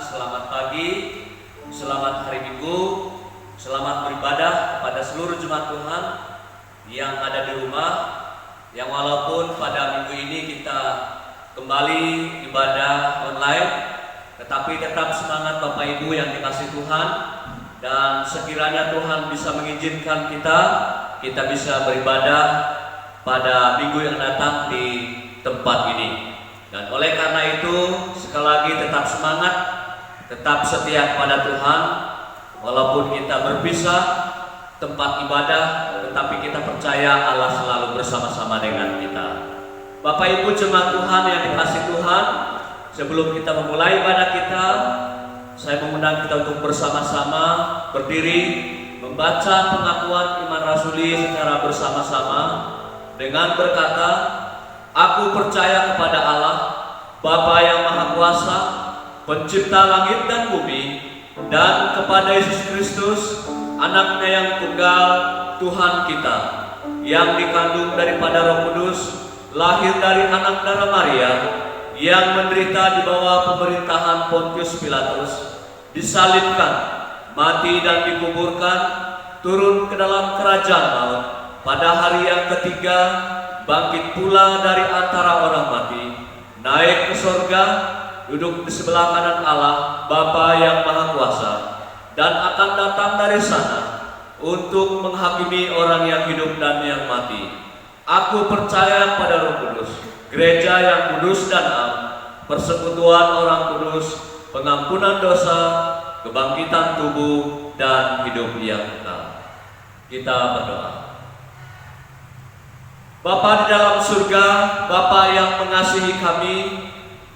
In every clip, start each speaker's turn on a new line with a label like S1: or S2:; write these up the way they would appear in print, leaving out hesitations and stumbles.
S1: selamat pagi, selamat hari Minggu, selamat beribadah kepada seluruh jemaat Tuhan yang ada di rumah, yang walaupun pada minggu ini kita kembali ibadah online, tetapi tetap semangat Bapak Ibu yang dikasihi Tuhan, dan sekiranya Tuhan bisa mengizinkan kita bisa beribadah pada minggu yang datang di tempat ini. Dan oleh karena itu, sekali lagi tetap semangat, tetap setia kepada Tuhan. Walaupun kita berpisah tempat ibadah, tetapi kita percaya Allah selalu bersama-sama dengan kita. Bapak Ibu jemaat Tuhan yang dikasihi Tuhan, sebelum kita memulai ibadah kita, saya mengundang kita untuk bersama-sama berdiri membaca pengakuan iman rasuli secara bersama-sama dengan berkata, "Aku percaya kepada Allah, Bapa yang Maha Kuasa, Pencipta langit dan bumi, dan kepada Yesus Kristus, Anaknya yang tunggal, Tuhan kita, yang dikandung daripada Roh Kudus, lahir dari anak darah Maria, yang menderita di bawah pemerintahan Pontius Pilatus, disalibkan, mati dan dikuburkan, turun ke dalam kerajaan maut, pada hari yang ketiga bangkit pula dari antara orang mati, naik ke sorga, duduk di sebelah kanan Allah, Bapa yang Maha Kuasa, dan akan datang dari sana untuk menghakimi orang yang hidup dan yang mati. Aku percaya pada Roh Kudus, gereja yang kudus dan am, persekutuan orang kudus, pengampunan dosa, kebangkitan tubuh, dan hidup yang kekal." Kita berdoa. Bapa di dalam surga, Bapa yang mengasihi kami,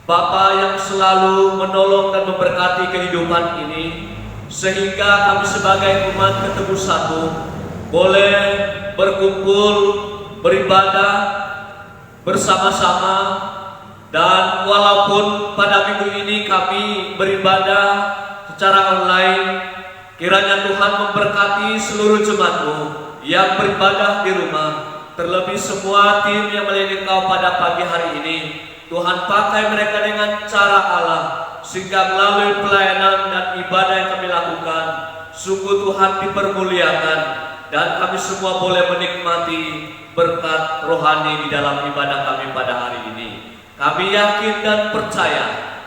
S1: Bapa yang selalu menolong dan memberkati kehidupan ini, sehingga kami sebagai umat ketemu satu, boleh berkumpul, beribadah bersama-sama. Dan walaupun pada minggu ini kami beribadah secara online, kiranya Tuhan memberkati seluruh jemaat-Mu yang beribadah di rumah, terlebih semua tim yang melayani Engkau pada pagi hari ini. Tuhan pakai mereka dengan cara Allah, sehingga melalui pelayanan dan ibadah yang kami lakukan, sungguh Tuhan dipermuliakan, dan kami semua boleh menikmati berkat rohani di dalam ibadah kami pada hari ini. Kami yakin dan percaya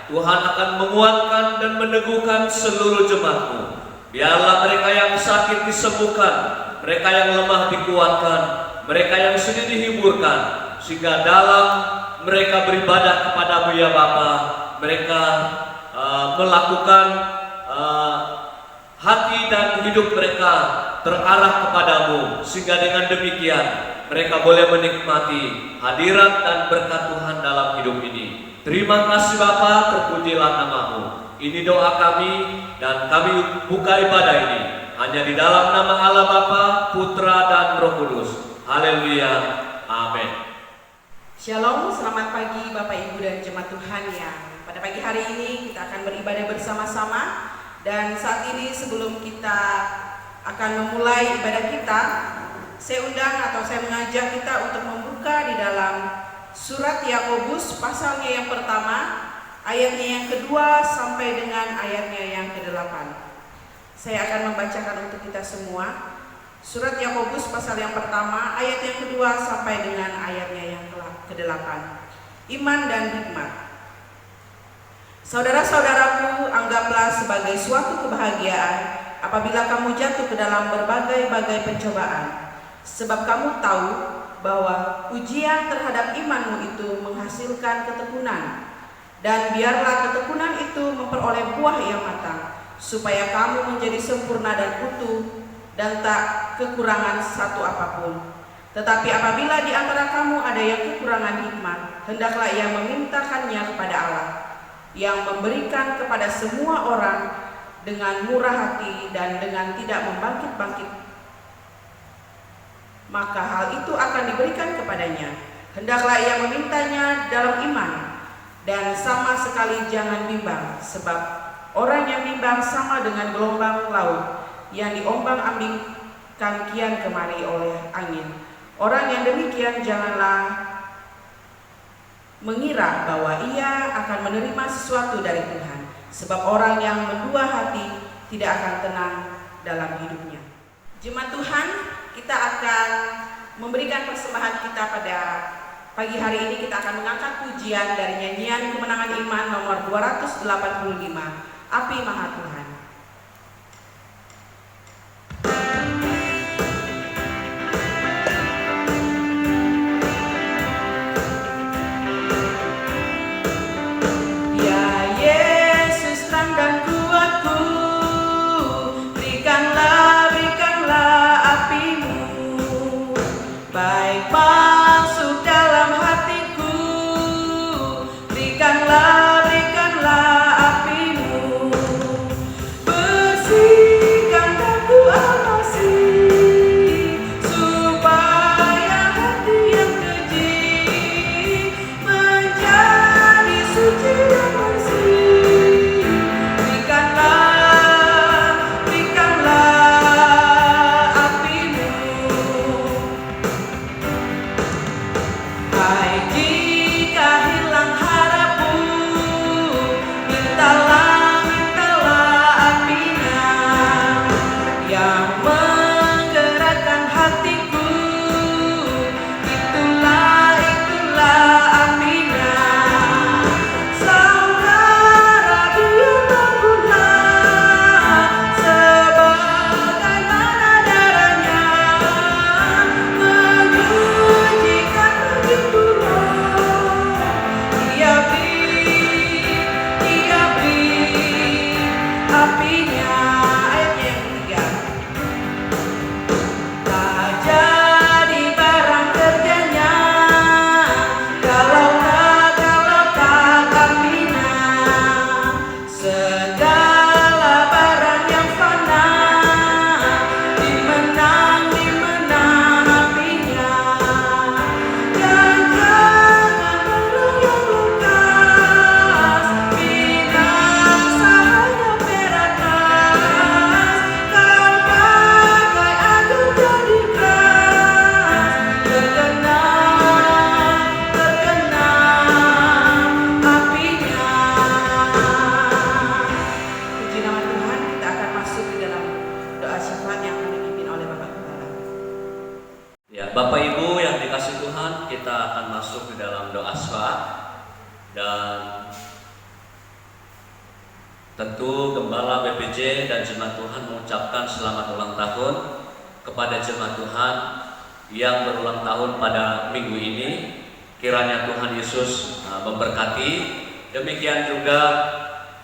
S1: Tuhan akan menguatkan dan meneguhkan seluruh jemaat-Mu. Biarlah mereka yang sakit disembuhkan, mereka yang lemah dikuatkan, mereka yang sedih dihiburkan, sehingga dalam mereka beribadah kepada-Mu ya Bapa, mereka melakukan hati dan hidup mereka terarah kepada-Mu, sehingga dengan demikian mereka boleh menikmati hadirat dan berkat Tuhan dalam hidup ini. Terima kasih Bapa, terpujilah nama-Mu. Ini doa kami, dan kami buka ibadah ini hanya di dalam nama Allah Bapa, Putra, dan Roh Kudus. Haleluya, amin.
S2: Shalom, selamat pagi Bapak Ibu dan jemaat Tuhan yang pada pagi hari ini kita akan beribadah bersama-sama. Dan saat ini sebelum kita akan memulai ibadah kita, saya mengajak kita untuk membuka di dalam surat Yakobus pasalnya yang pertama, ayatnya yang kedua sampai dengan ayatnya yang ke-8. Saya akan membacakan untuk kita semua. Surat Yakobus pasal yang pertama, ayat yang kedua sampai dengan ayatnya yang ke-8. Iman dan hikmat. Saudara-saudaraku, anggaplah sebagai suatu kebahagiaan apabila kamu jatuh ke dalam berbagai-bagai pencobaan, sebab kamu tahu bahwa ujian terhadap imanmu itu menghasilkan ketekunan. Dan biarlah ketekunan itu memperoleh buah yang matang, supaya kamu menjadi sempurna dan utuh dan tak kekurangan satu apapun. Tetapi apabila di antara kamu ada yang kekurangan hikmat, hendaklah ia memintakannya kepada Allah, yang memberikan kepada semua orang dengan murah hati dan dengan tidak membangkit-bangkit, maka hal itu akan diberikan kepadanya. Hendaklah ia memintanya dalam iman, dan sama sekali jangan bimbang, sebab orang yang bimbang sama dengan gelombang laut yang diombang-ambingkan kian kemari oleh angin. Orang yang demikian janganlah mengira bahwa ia akan menerima sesuatu dari Tuhan, sebab orang yang mendua hati tidak akan tenang dalam hidupnya. Jemaat Tuhan, kita akan memberikan persembahan kita pada pagi hari ini. Kita akan mengangkat pujian dari nyanyian Kemenangan Iman nomor 285, Api Maha Tuhan. Ya Yesus, terang dan kuatku, berikanlah apimu, baik masuk dalam hatiku, berikanlah apimu, bersihkan daku amasi, supaya hati yang keji menjadi suci dan bersih. Berikanlah apimu. Hai, jika hilang harapku, mintalah apinya yang menggerakkan hatiku. Itulah apinya. Saudara, biarlah guna sebagaimana darahnya menyucikan begitulah. Dia beri apinya. Ayatnya yang ketiga. Tak jadi barang kerjanya kalau tak apinya. Segala barang yang fana dimenang apinya. Dan jangan barang yang lukas binasa hanya beratas. Kau pakai agar jadi keras, tergenang apinya. Puji nama Tuhan, kita akan masuk di dalam doa syafaat yang akan dipimpin oleh Bapak Gembala.
S1: Ya, Bapak Ibu yang dikasih Tuhan, kita akan masuk di dalam doa syafaat. Dan tentu Gembala BPJ dan Jemaat Tuhan mengucapkan selamat ulang tahun kepada Jemaat Tuhan yang berulang tahun pada minggu ini. Kiranya Tuhan Yesus memberkati. Demikian juga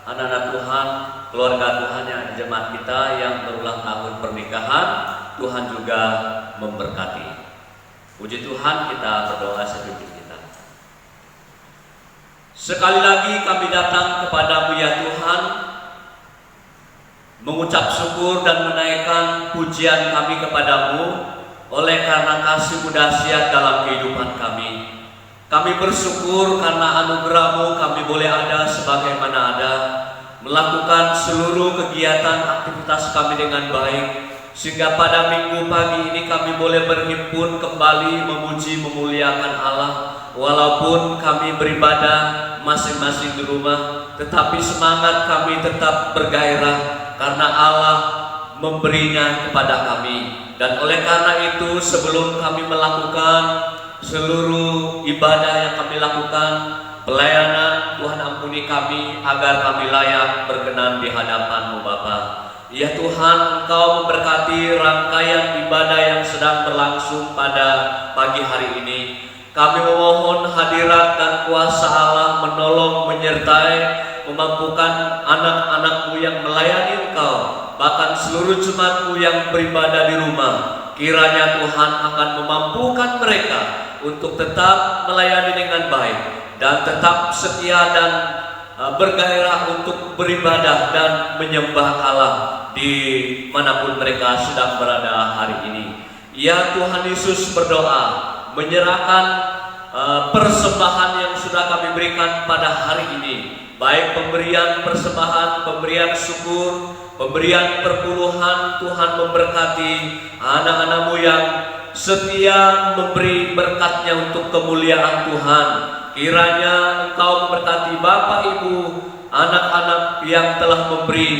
S1: anak-anak Tuhan, keluarga Tuhan yang ada jemaat kita yang berulang tahun pernikahan, Tuhan juga memberkati. Puji Tuhan, kita berdoa sejenak kita. Sekali lagi kami datang kepadamu ya Tuhan, mengucap syukur dan menaikkan pujian kami kepadamu oleh karena kasih-Mu dahsyat dalam kehidupan kami. Kami bersyukur karena anugerah-Mu kami boleh ada sebagaimana ada, melakukan seluruh kegiatan aktivitas kami dengan baik, sehingga pada minggu pagi ini kami boleh berhimpun kembali memuji memuliakan Allah. Walaupun kami beribadah masing-masing di rumah, tetapi semangat kami tetap bergairah karena Allah memberinya kepada kami. Dan oleh karena itu, sebelum kami melakukan seluruh ibadah yang kami lakukan, pelayanan, Tuhan ampuni kami agar kami layak berkenan di hadapan-Mu Bapa. Ya Tuhan, Engkau memberkati rangkaian ibadah yang sedang berlangsung pada pagi hari ini. Kami memohon hadirat dan kuasa Allah menolong, menyertai, memampukan anak-anak-Mu yang melayani Engkau, bahkan seluruh jemaat-Mu yang beribadah di rumah. Kiranya Tuhan akan memampukan mereka untuk tetap melayani dengan baik dan tetap setia dan bergairah untuk beribadah dan menyembah Allah di manapun mereka sedang berada hari ini. Ya Tuhan Yesus, berdoa menyerahkan persembahan yang sudah kami berikan pada hari ini, baik pemberian persembahan, pemberian syukur, pemberian perpuluhan. Tuhan memberkati anak-anak-Mu yang setia memberi berkatnya untuk kemuliaan Tuhan. Kiranya Engkau memberkati Bapak Ibu anak-anak yang telah memberi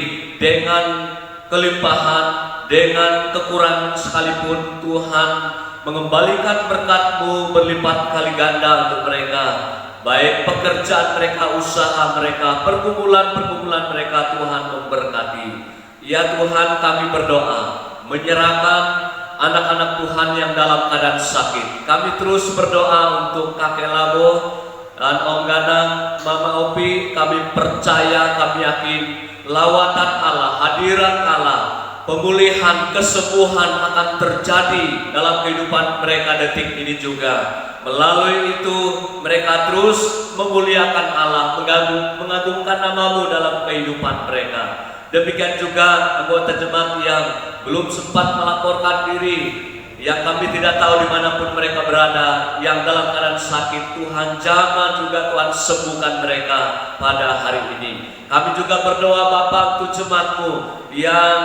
S1: dengan kelimpahan, dengan kekurangan sekalipun, Tuhan mengembalikan berkat-Mu berlipat kali ganda untuk mereka. Baik pekerjaan mereka, usaha mereka, pergumulan-pergumulan mereka, Tuhan memberkati. Ya Tuhan, kami berdoa menyerahkan anak-anak Tuhan yang dalam keadaan sakit. Kami terus berdoa untuk Kakek Labo dan Om Ganang, Mama Opi. Kami percaya, kami yakin lawatan Allah, hadirat Allah, pemulihan, kesembuhan akan terjadi dalam kehidupan mereka detik ini juga. Melalui itu mereka terus memuliakan Allah, mengagungkan nama-Mu dalam kehidupan mereka. Demikian juga anggota jemaat yang belum sempat melaporkan diri, yang kami tidak tahu dimanapun mereka berada, yang dalam keadaan sakit, Tuhan jamah juga Tuhan sembuhkan mereka pada hari ini. Kami juga berdoa Bapa untuk jemaat-Mu yang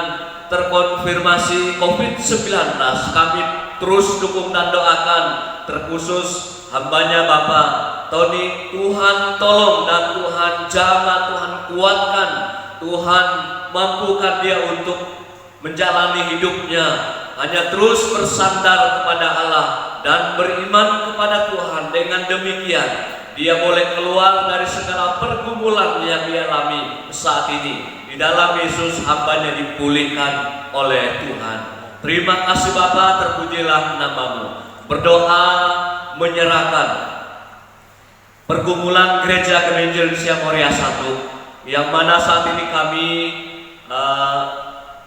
S1: terkonfirmasi COVID-19. Kami terus dukung dan doakan, terkhusus hambanya Bapak Tony. Tuhan tolong dan Tuhan jamah, Tuhan kuatkan, Tuhan mampukan dia untuk menjalani hidupnya hanya terus bersandar kepada Allah dan beriman kepada Tuhan. Dengan demikian dia boleh keluar dari segala pergumulan yang dia alami saat ini. Di dalam Yesus hambanya dipulihkan oleh Tuhan. Terima kasih Bapa, terpujilah nama-Mu. Berdoa menyerahkan pergumulan Gereja Gereja Indonesia Moria 1, yang mana saat ini kami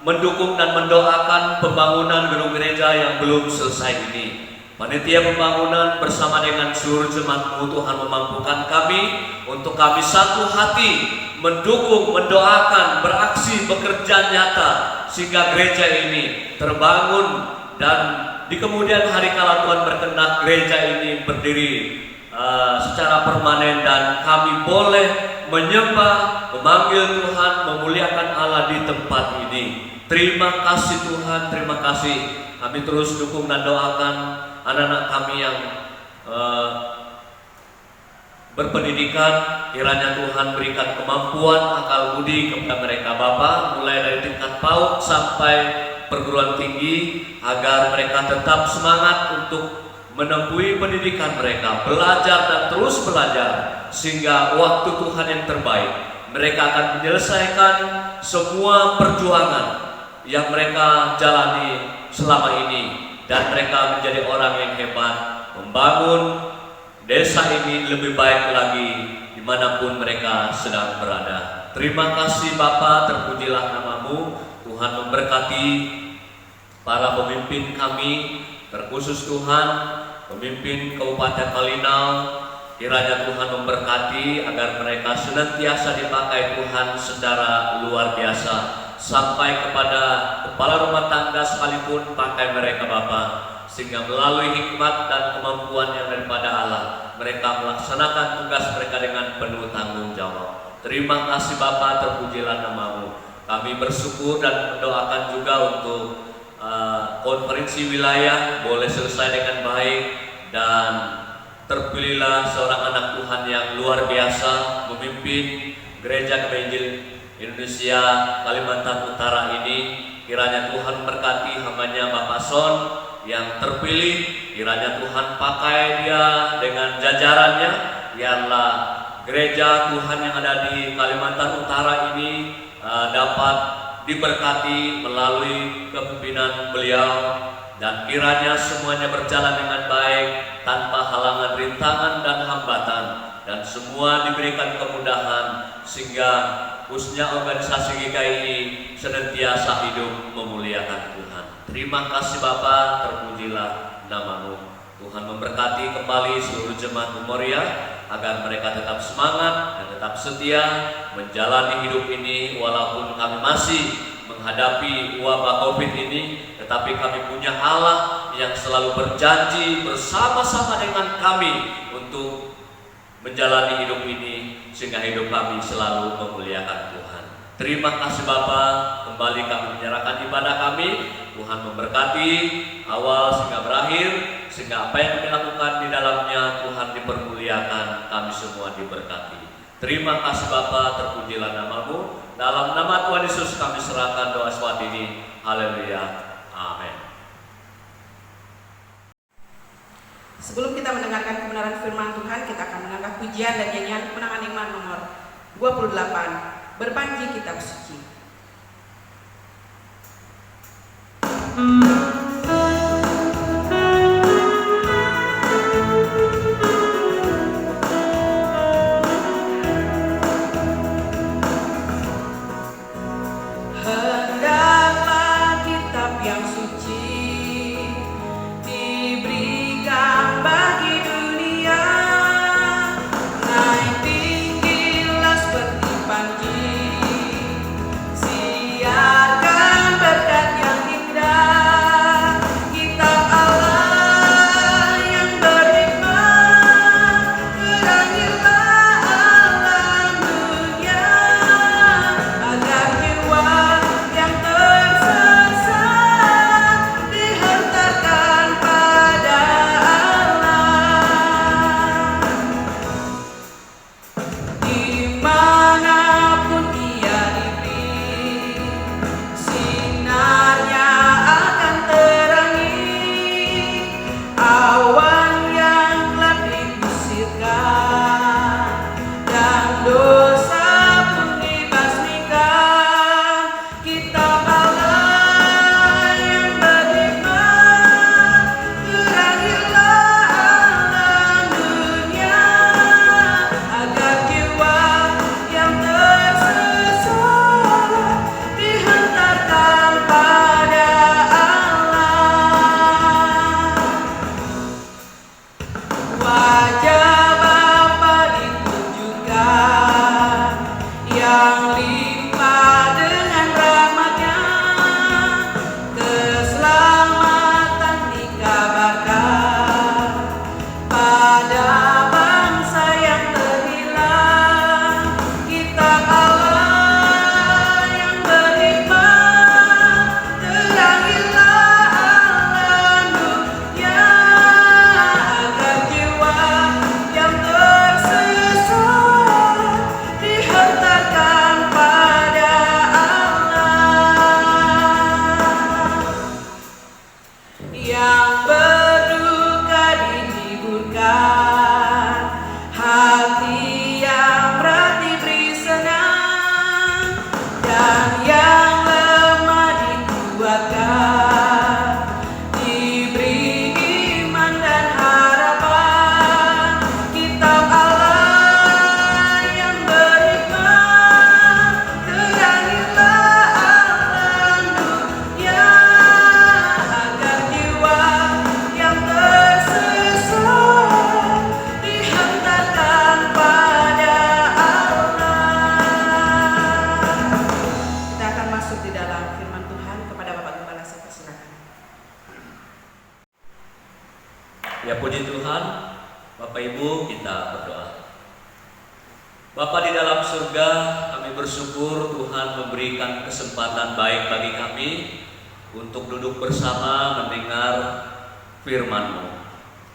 S1: mendukung dan mendoakan pembangunan gedung gereja yang belum selesai ini. Panitia pembangunan bersama dengan seluruh jemaat-Mu, Tuhan memampukan kami untuk kami satu hati mendukung, mendoakan, beraksi, bekerja nyata sehingga gereja ini terbangun, dan di kemudian hari kala Tuhan berkenan gereja ini berdiri secara permanen dan kami boleh menyembah, memanggil Tuhan, memuliakan Allah di tempat ini. Terima kasih Tuhan, terima kasih. Kami terus dukung dan doakan anak-anak kami yang berpendidikan. Kiranya Tuhan berikan kemampuan, akal budi kepada mereka Bapa, mulai dari tingkat PAUD sampai perguruan tinggi, agar mereka tetap semangat untuk menempuhi pendidikan mereka, belajar dan terus belajar, sehingga waktu Tuhan yang terbaik mereka akan menyelesaikan semua perjuangan yang mereka jalani selama ini, dan mereka menjadi orang yang hebat, membangun desa ini lebih baik lagi dimanapun mereka sedang berada. Terima kasih Bapa, terpujilah nama-Mu. Tuhan memberkati para pemimpin kami, terkhusus Tuhan pemimpin Kabupaten Kalinau. Kiranya Tuhan memberkati agar mereka senantiasa dipakai Tuhan secara luar biasa, sampai kepada kepala rumah tangga sekalipun pakai mereka Bapa, sehingga melalui hikmat dan kemampuan yang daripada Allah mereka melaksanakan tugas mereka dengan penuh tanggung jawab. Terima kasih Bapa, terpujilah nama-Mu. Kami bersyukur dan mendoakan juga untuk konferensi wilayah boleh selesai dengan baik, dan terpilihlah seorang anak Tuhan yang luar biasa memimpin Gereja Gereja Indonesia Kalimantan Utara ini. Kiranya Tuhan berkati hambanya Bapak Son yang terpilih. Kiranya Tuhan pakai dia dengan jajarannya. Biarlah gereja Tuhan yang ada di Kalimantan Utara ini dapat diberkati melalui kepemimpinan beliau, dan kiranya semuanya berjalan dengan baik tanpa halangan, rintangan dan hambatan, dan semua diberikan kemudahan sehingga khususnya organisasi GKI senantiasa hidup memuliakan Tuhan. Terima kasih Bapa, terpujilah nama-Mu. Tuhan memberkati kembali seluruh jemaat Moria agar mereka tetap semangat dan tetap setia menjalani hidup ini walaupun kami masih menghadapi wabah COVID ini, tetapi kami punya Allah yang selalu berjanji bersama-sama dengan kami untuk menjalani hidup ini sehingga hidup kami selalu memuliakan Tuhan. Terima kasih Bapa, kembali kami menyerahkan ibadah kami. Tuhan memberkati awal sehingga berakhir, sehingga apa yang kami lakukan di dalamnya Tuhan dipermuliakan, kami semua diberkati. Terima kasih Bapa, terpujilah nama-Mu. Dalam nama Tuhan Yesus kami serahkan doa saat ini. Haleluya. Amin.
S2: Sebelum kita mendengarkan kebenaran firman Tuhan, kita akan mengangkat pujian dan nyanyian kemenangan iman nomor 28, Berpanji Kitab Suci. Hendaklah kitab yang suci diberikan bagi dunia, naik tinggilah seperti panji, siarkan berkat yang indah, kitab Allah yang berhikmat, terangilah alam dunia, agar jiwa yang tersesat dihantarkan pada Allah. Dimanapun ia diberi, sinarnya akan terangi, awan yang telah digusirkan dan dosa pun dibasmikan, kitab Allah yang berhikmat, terangilah alam dunia, agar jiwa yang tersesat dihantarkan pada Allah. Wajah Bapa ditunjukkan yang limpah dengan rahmatnya, keselamatan dikabarkan pada bangsa yang terhilang, kitab Allah yang berhikmat, terangilah alam dunia, agar jiwa yang tersesat dihantarkan pada Allah. Yang berduka dihiburkan, hati yang berat diberi senang, dan yang lemah dikuatkan, diberi iman dan harapan, kitab Allah yang berhikmat, terangilah alam dunia, agar jiwa yang tersesat dihantarkan pada Allah. Kita akan masuk di dalam firman Tuhan. Kepada Bapak Gembala saya persilakan.
S1: Ya puji Tuhan, Bapak Ibu kita berdoa. Bapa di dalam surga, kami bersyukur Tuhan memberikan kesempatan baik bagi kami untuk duduk bersama mendengar firman-Mu.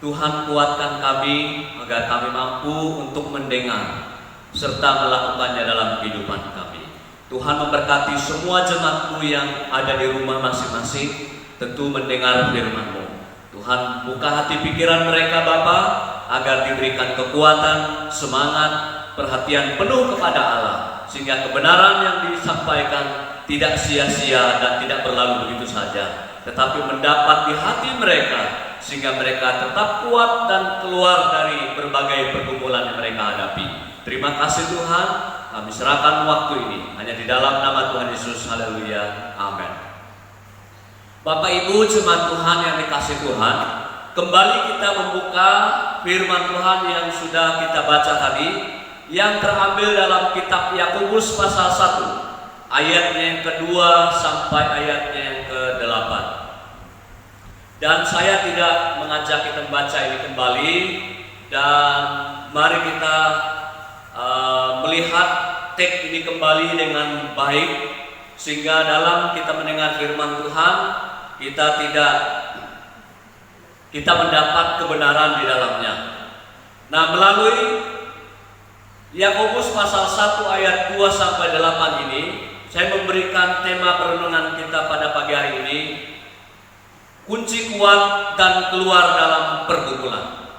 S1: Tuhan kuatkan kami agar kami mampu untuk mendengar serta melakukannya dalam kehidupan kami. Tuhan memberkati semua jemaat-Mu yang ada di rumah masing-masing, tentu mendengar firman-Mu. Tuhan buka hati pikiran mereka Bapa, agar diberikan kekuatan, semangat, perhatian penuh kepada Allah, sehingga kebenaran yang disampaikan tidak sia-sia dan tidak berlalu begitu saja, tetapi mendapat di hati mereka, sehingga mereka tetap kuat dan keluar dari berbagai pergumulan yang mereka hadapi. Terima kasih Tuhan, kami serahkan waktu ini hanya di dalam nama Tuhan Yesus. Haleluya. Amin. Bapak Ibu jemaat Tuhan yang dikasih Tuhan, kembali kita membuka firman Tuhan yang sudah kita baca tadi, yang terambil dalam kitab Yakobus pasal 1 ayatnya yang kedua sampai ayatnya yang ke-8. Dan saya tidak mengajak kita membaca ini kembali, dan mari kita melihat teks ini kembali dengan baik, sehingga dalam kita mendengar firman Tuhan kita mendapat kebenaran di dalamnya. Nah, melalui Yakobus pasal 1 ayat 2 sampai 8 ini saya memberikan tema perenungan kita pada pagi hari ini, kunci kuat dan keluar dalam pergumulan.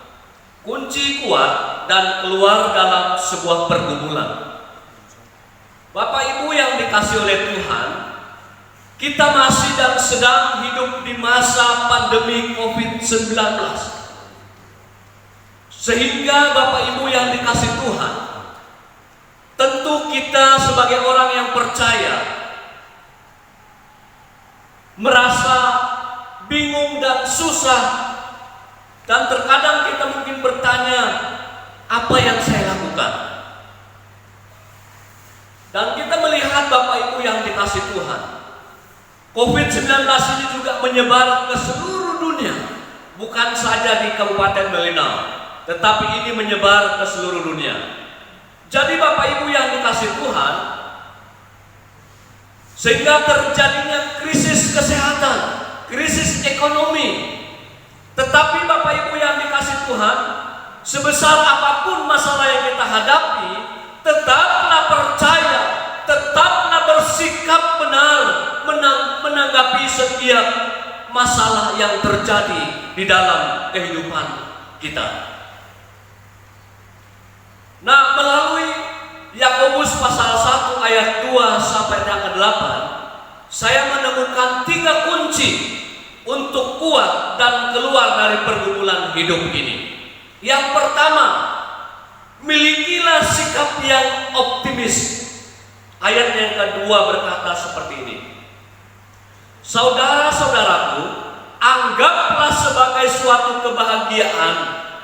S1: Kunci kuat dan keluar dalam sebuah pergumulan. Bapak Ibu yang dikasihi oleh Tuhan, kita masih dan sedang hidup di masa pandemi COVID-19. Sehingga Bapak Ibu yang dikasihi Tuhan, tentu kita sebagai orang yang percaya merasa bingung dan susah, dan terkadang kita mungkin bertanya, apa yang saya lakukan? Dan kita melihat Bapak Ibu yang dikasihi Tuhan, COVID-19 ini juga menyebar ke seluruh dunia, bukan saja di Kabupaten Melinau, tetapi ini menyebar ke seluruh dunia. Jadi Bapak Ibu yang dikasihi Tuhan, sehingga terjadinya krisis kesehatan, krisis ekonomi. Tetapi Bapak Ibu yang dikasihi Tuhan, sebesar apapun masalah yang kita hadapi, tetaplah percaya, tetaplah bersikap benar menanggapi setiap masalah yang terjadi di dalam kehidupan kita. Nah, melalui Yakobus pasal 1 ayat 2 sampai dengan 8, saya menemukan 3 kunci untuk kuat dan keluar dari pergumulan hidup ini. Yang pertama, milikilah sikap yang optimis. Ayat yang kedua berkata seperti ini: saudara-saudaraku, anggaplah sebagai suatu kebahagiaan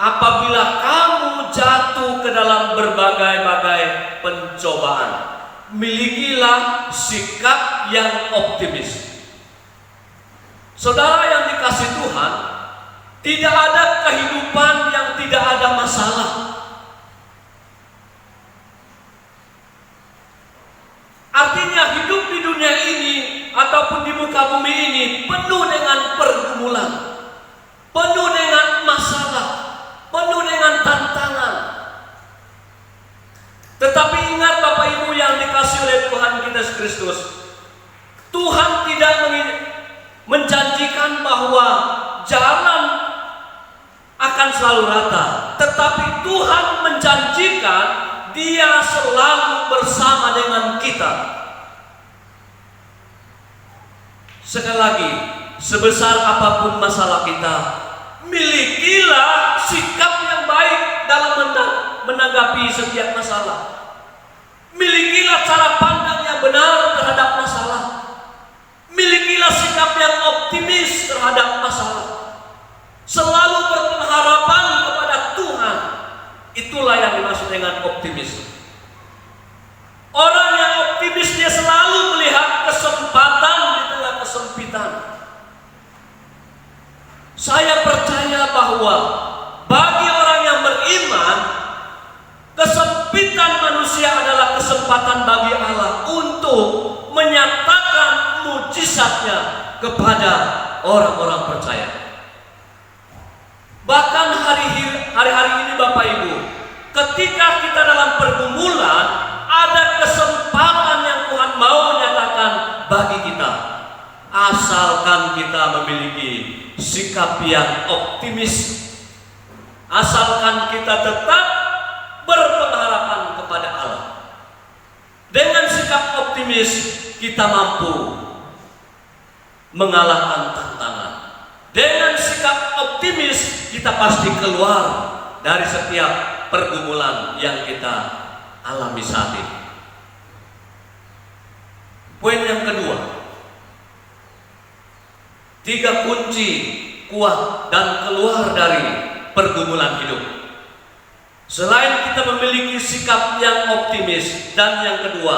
S1: apabila kamu jatuh ke dalam berbagai-bagai pencobaan. Milikilah sikap yang optimis. Saudara yang dikasihi Tuhan, tidak ada kehidupan yang tidak ada masalah. Artinya hidup di dunia ini ataupun di muka bumi ini penuh dengan pergumulan, penuh dengan masalah, penuh dengan tantangan. Tetapi ingat Bapak Ibu yang dikasihi oleh Tuhan kita Yesus Kristus, Tuhan tidak menjanjikan bahwa jalan akan selalu rata, tetapi Tuhan menjanjikan Dia selalu bersama dengan kita. Sekali lagi, sebesar apapun masalah kita, milikilah sikap yang baik dalam menanggapi setiap masalah. Milikilah cara pandang yang benar terhadap masalah. Milikilah sikap yang optimis terhadap masalah. Selalu berpengharapan kepada Tuhan. Itulah yang dimaksud dengan optimis. Orang yang optimis dia selalu melihat kesempatan di tengah kesempitan. Saya percaya bahwa bagi orang yang beriman, kesempitan manusia adalah kesempatan bagi Allah untuk menyatakan mujizatnya kepada orang-orang percaya. Bahkan hari-hari ini Bapak Ibu, ketika kita dalam pergumulan, ada kesempatan yang Tuhan mau nyatakan bagi kita, asalkan kita memiliki sikap yang optimis, asalkan kita tetap berpengharapan kepada Allah. Dengan sikap optimis kita mampu mengalahkan tantangan. Dengan sikap optimis kita pasti keluar dari setiap pergumulan yang kita alami saat ini. Poin yang kedua, 3 kunci kuat dan keluar dari pergumulan hidup. Selain kita memiliki sikap yang optimis, dan yang kedua,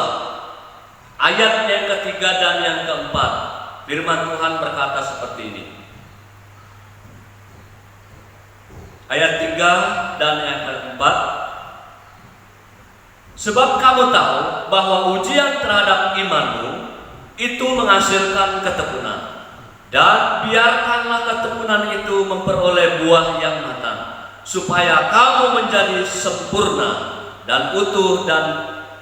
S1: ayat yang ketiga dan yang keempat, firman Tuhan berkata seperti ini. Ayat 3 dan yang keempat, sebab kamu tahu bahwa ujian terhadap imanmu itu menghasilkan ketekunan, dan biarkanlah ketekunan itu memperoleh buah yang matang, supaya kamu menjadi sempurna dan utuh dan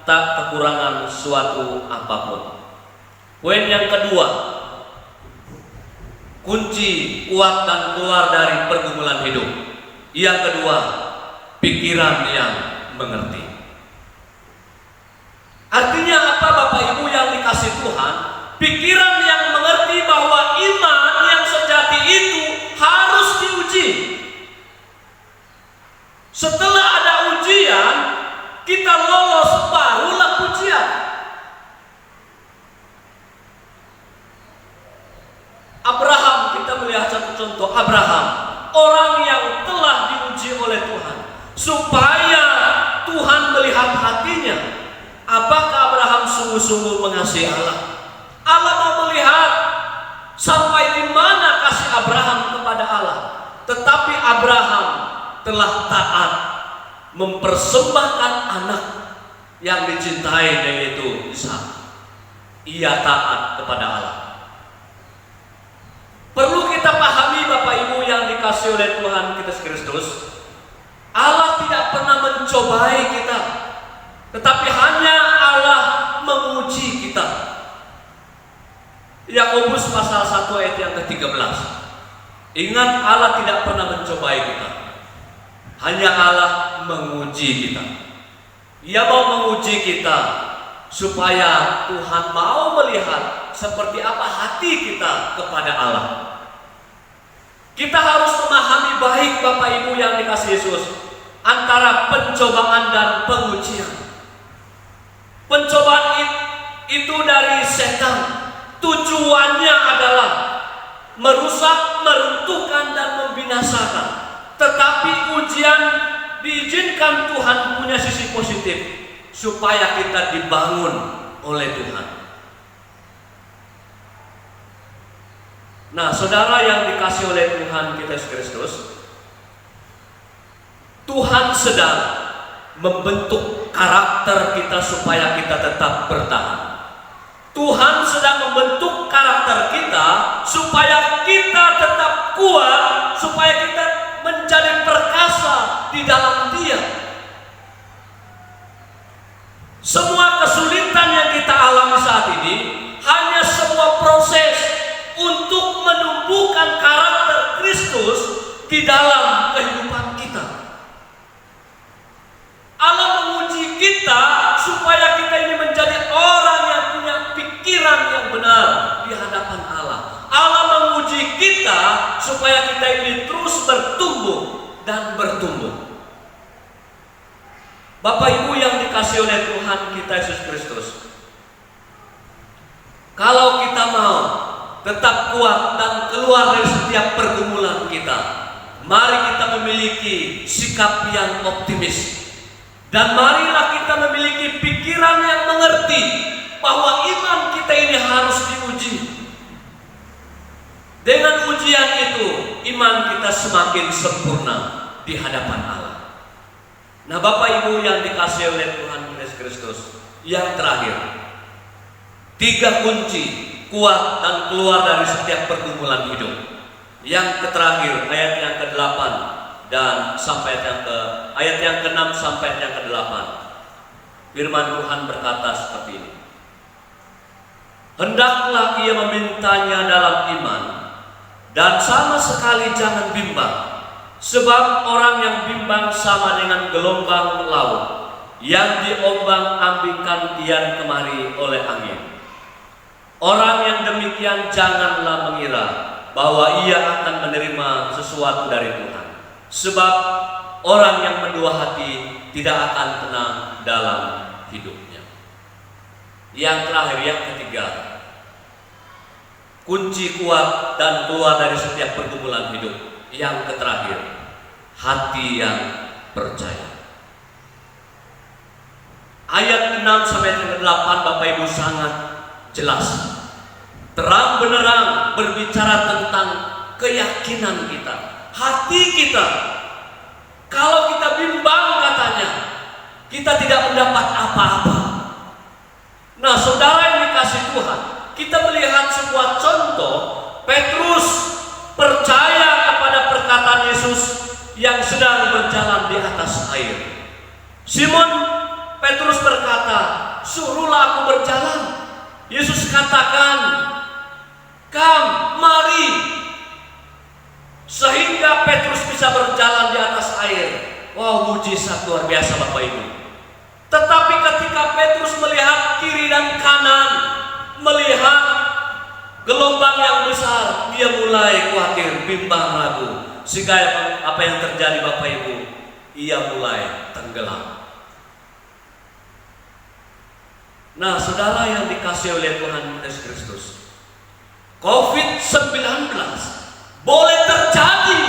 S1: tak kekurangan suatu apapun. Poin yang kedua, kunci kuat dan keluar dari pergumulan hidup. Yang kedua, pikiran yang mengerti. Artinya apa Bapak Ibu yang dikasih Tuhan? Pikiran yang mengerti bahwa iman yang sejati itu harus diuji. Setelah ada ujian, kita lolos, barulah pujian. Abraham, kita melihat satu contoh Abraham, orang yang telah diuji oleh Tuhan, supaya Tuhan melihat hatinya. Apakah Abraham sungguh-sungguh mengasihi Allah? Allah mau melihat sampai di mana kasih Abraham kepada Allah. Tetapi Abraham telah taat mempersembahkan anak yang dicintai, yaitu Ishak. Ia taat kepada Allah. Perlu kita pahami Bapak Ibu yang dikasih oleh Tuhan kita Kristus, Allah tidak pernah mencobai kita, tetapi hanya Allah menguji kita. Yakobus pasal 1 ayat yang ke-13. Ingat, Allah tidak pernah mencobai kita, hanya Allah menguji kita. Ia mau menguji kita supaya Tuhan mau melihat seperti apa hati kita kepada Allah. Kita harus memahami baik Bapak Ibu yang dikasih Yesus, antara pencobaan dan pengujian. Pencobaan itu dari setan, tujuannya adalah merusak, meruntuhkan dan membinasakan. Tetapi ujian diizinkan Tuhan punya sisi positif, supaya kita dibangun oleh Tuhan. Nah, saudara yang dikasih oleh Tuhan kita Yesus Kristus, Tuhan sedang membentuk karakter kita supaya kita tetap bertahan. Tuhan sedang membentuk karakter kita supaya kita tetap kuat, supaya kita menjadi perkasa di dalam Dia. Semua kesulitan yang kita alami saat ini hanya sebuah proses untuk menumbuhkan karakter Kristus di dalam kehidupan kita. Allah menguji kita supaya kita ini menjadi orang yang punya pikiran yang benar di hadapan Allah. Allah menguji kita supaya kita ini terus bertumbuh dan bertumbuh. Bapak Ibu yang dikasih oleh Tuhan kita Yesus Kristus, kalau kita mau tetap kuat dan keluar dari setiap pergumulan kita, mari kita memiliki sikap yang optimis. Dan marilah kita memiliki pikiran yang mengerti bahwa iman kita ini harus diuji. Dengan ujian itu, iman kita semakin sempurna di hadapan Allah. Nah, Bapak Ibu yang dikasihi oleh Tuhan Yesus Kristus, yang terakhir, 3 kunci kuat dan keluar dari setiap pergumulan hidup. Yang terakhir, ayat yang ke-8 dan sampai ayat yang ke-6 sampai yang ke-8. Firman Tuhan berkata seperti ini. Hendaklah ia memintanya dalam iman, dan sama sekali jangan bimbang. Sebab orang yang bimbang sama dengan gelombang laut yang diombang-ambingkan kian kemari oleh angin. Orang yang demikian janganlah mengira bahwa ia akan menerima sesuatu dari Tuhan. Sebab orang yang mendua hati tidak akan tenang dalam hidupnya. Yang terakhir, yang ketiga, kunci kuat dan keluar dari setiap pergumulan hidup. Yang terakhir, hati yang percaya. Ayat 6 sampai 8 Bapak Ibu sangat jelas, terang benerang berbicara tentang keyakinan kita, hati kita. Kalau kita bimbang katanya, kita tidak mendapat apa-apa. Nah, saudara yang dikasih Tuhan, kita melihat sebuah contoh Petrus percaya kepada perkataan Yesus yang sedang berjalan di atas air. Simon Petrus berkata, "Suruhlah aku berjalan." Yesus katakan, "Come, mari." Sehingga Petrus bisa berjalan di atas air. Wow, mujizat luar biasa Bapak Ibu. Tetapi ketika Petrus melihat kiri dan kanan, melihat gelombang yang besar, dia mulai khawatir, bimbang, ragu. Sehingga apa yang terjadi Bapak Ibu? Ia mulai tenggelam. Nah, saudara yang dikasihi oleh Tuhan Yesus Kristus, COVID-19 boleh terjadi,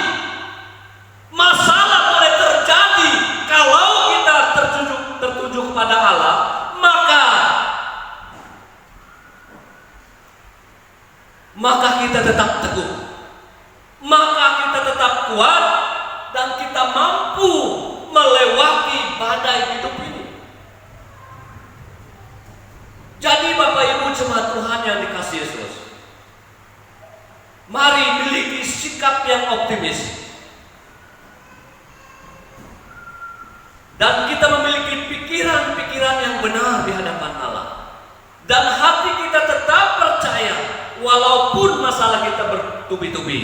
S1: masalah boleh terjadi. Kalau kita tertuju kepada Allah, maka kita tetap teguh, maka kita tetap kuat, dan kita mampu melewati badai hidup ini. Jadi Bapak Ibu jemaat Tuhan yang dikasihi Yesus, mari miliki sikap yang optimis, dan kita memiliki pikiran-pikiran yang benar di hadapan Allah, dan hati kita tetap percaya walaupun masalah kita bertubi-tubi,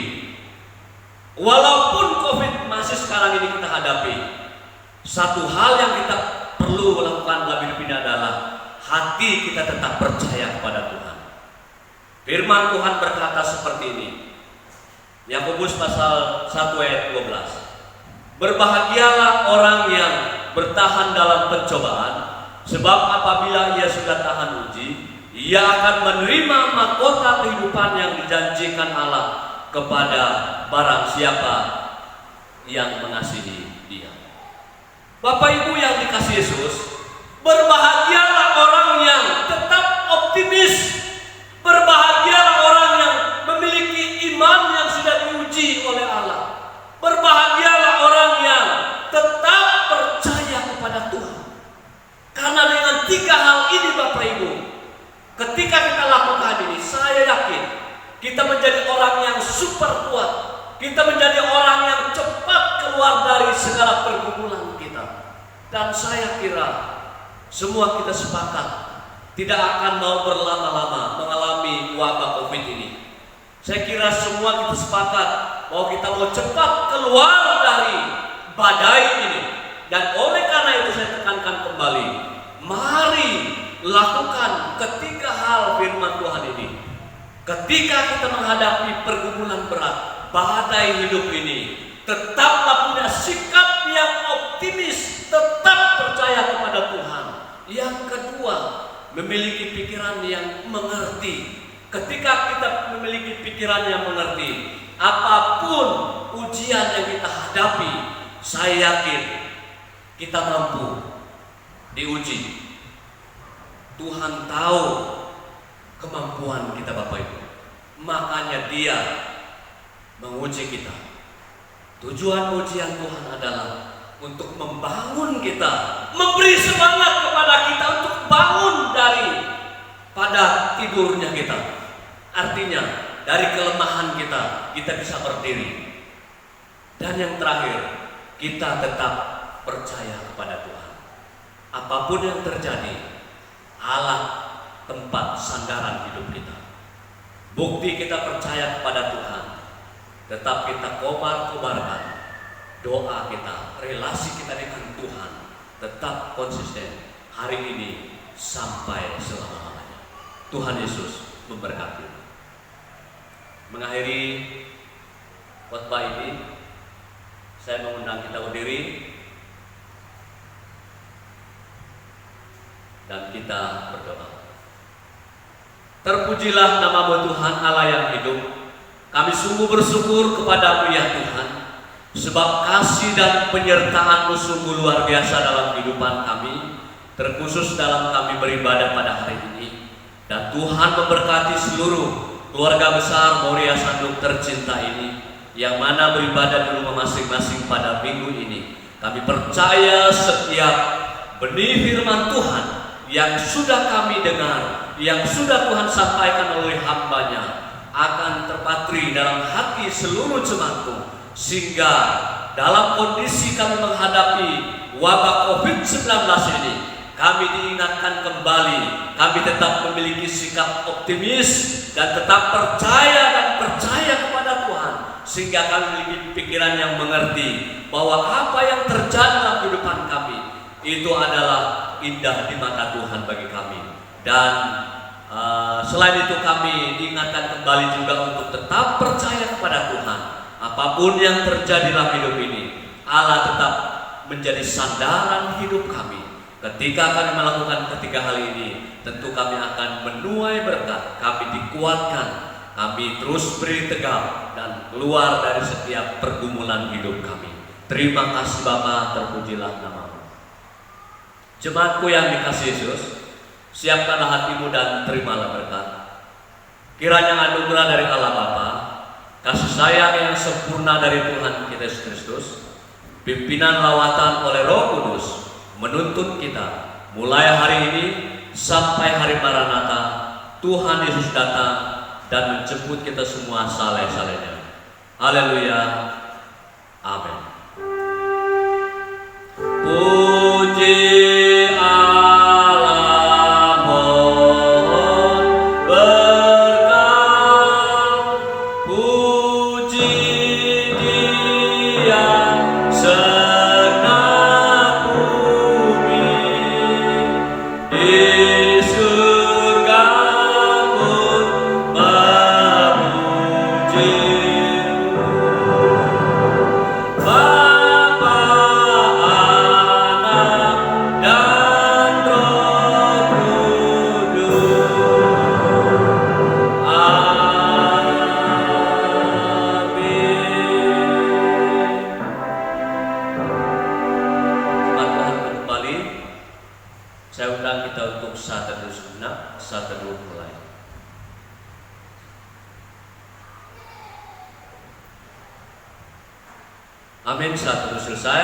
S1: walaupun COVID masih sekarang ini kita hadapi. Satu hal yang kita perlu lakukan dalam hidup ini adalah hati kita tetap percaya kepada Tuhan. Firman Tuhan berkata seperti ini, Yakobus pasal 1 ayat 12. Berbahagialah orang yang bertahan dalam pencobaan, sebab apabila ia sudah tahan uji, ia akan menerima mahkota kehidupan yang dijanjikan Allah kepada barang siapa yang mengasihi Dia. Bapak Ibu yang dikasihi Yesus, berbahagialah orang yang tetap optimis. Berbahagialah orang yang memiliki iman yang sudah diuji oleh Allah. Berbahagialah orang yang tetap percaya kepada Tuhan. Karena dengan 3 hal ini Bapak Ibu, ketika kita lakukan ini, saya yakin kita menjadi orang yang super kuat. Kita menjadi orang yang cepat keluar dari segala pergumulan kita. Dan saya kira semua kita sepakat tidak akan mau berlama-lama mengalami wabah COVID ini. Saya kira semua kita sepakat bahwa kita mau cepat keluar dari badai ini. Dan oleh karena itu saya tekankan kembali, mari lakukan ketiga hal firman Tuhan ini. Ketika kita menghadapi pergumulan berat, badai hidup ini, tetaplah punya sikap yang optimis, tetap percaya kepada Tuhan. Yang kedua, memiliki pikiran yang mengerti. Ketika kita memiliki pikiran yang mengerti, apapun ujian yang kita hadapi, saya yakin kita mampu diuji. Tuhan tahu kemampuan kita Bapak Ibu, makanya Dia menguji kita. Tujuan ujian Tuhan adalah untuk membangun kita, memberi semangat kepada kita untuk bangun pada tidurnya kita. Artinya dari kelemahan kita bisa berdiri. Dan yang terakhir, kita tetap percaya kepada Tuhan. Apapun yang terjadi, Allah tempat sandaran hidup kita. Bukti kita percaya kepada Tuhan, tetap kita kobar-kobarkan doa kita, relasi kita dengan Tuhan tetap konsisten hari ini sampai selama-lamanya. Tuhan Yesus memberkati. Mengakhiri khotbah ini, saya mengundang kita berdiri dan kita berdoa. Terpujilah nama-Mu Tuhan Allah yang hidup. Kami sungguh bersyukur kepada-Mu ya Tuhan, sebab kasih dan penyertaan-Mu sungguh luar biasa dalam kehidupan kami, terkhusus dalam kami beribadah pada hari ini. Dan Tuhan memberkati seluruh keluarga besar Moria Sanduk tercinta ini, yang mana beribadah di rumah masing-masing pada minggu ini. Kami percaya setiap benih firman Tuhan yang sudah kami dengar, yang sudah Tuhan sampaikan oleh hamba-Nya, akan terpatri dalam hati seluruh jemaat-Mu, sehingga dalam kondisi kami menghadapi wabah COVID-19 ini, kami diingatkan kembali, kami tetap memiliki sikap optimis dan tetap percaya kepada Tuhan, sehingga kami memiliki pikiran yang mengerti bahwa apa yang terjadi dalam kehidupan kami itu adalah indah di mata Tuhan bagi kami. Dan selain itu kami diingatkan kembali juga untuk tetap percaya kepada Tuhan. Apapun yang terjadi dalam hidup ini, Allah tetap menjadi sandaran hidup kami. Ketika kami melakukan ketiga hal ini, tentu kami akan menuai berkat, kami dikuatkan, kami terus berdiri tegak dan keluar dari setiap pergumulan hidup kami. Terima kasih Bapa, terpujilah nama-Mu. Jemaatku yang dikasihi Yesus, siapkanlah hatimu dan terimalah berkat. Kiranya anugerah dari Allah Bapa, kasih sayang yang sempurna dari Tuhan kita Yesus Kristus, pimpinan lawatan oleh Roh Kudus menuntun kita mulai hari ini sampai hari Maranatha, Tuhan Yesus datang dan menjemput kita semua saleh-salehnya. Haleluya. Amin. Puji Amin. Saat terus selesai.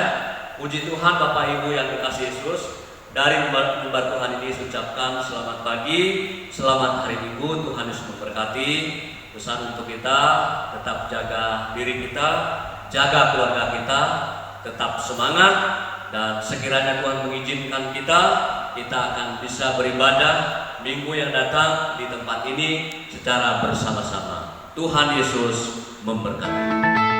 S1: Puji Tuhan Bapak Ibu yang dikasihi Yesus. Dari mimbar Tuhan ini ucapkan selamat pagi, selamat hari Minggu. Tuhan Yesus memberkati. Pesan untuk kita, tetap jaga diri kita, jaga keluarga kita, tetap semangat, dan sekiranya Tuhan mengizinkan kita akan bisa beribadah minggu yang datang di tempat ini secara bersama-sama. Tuhan Yesus memberkati.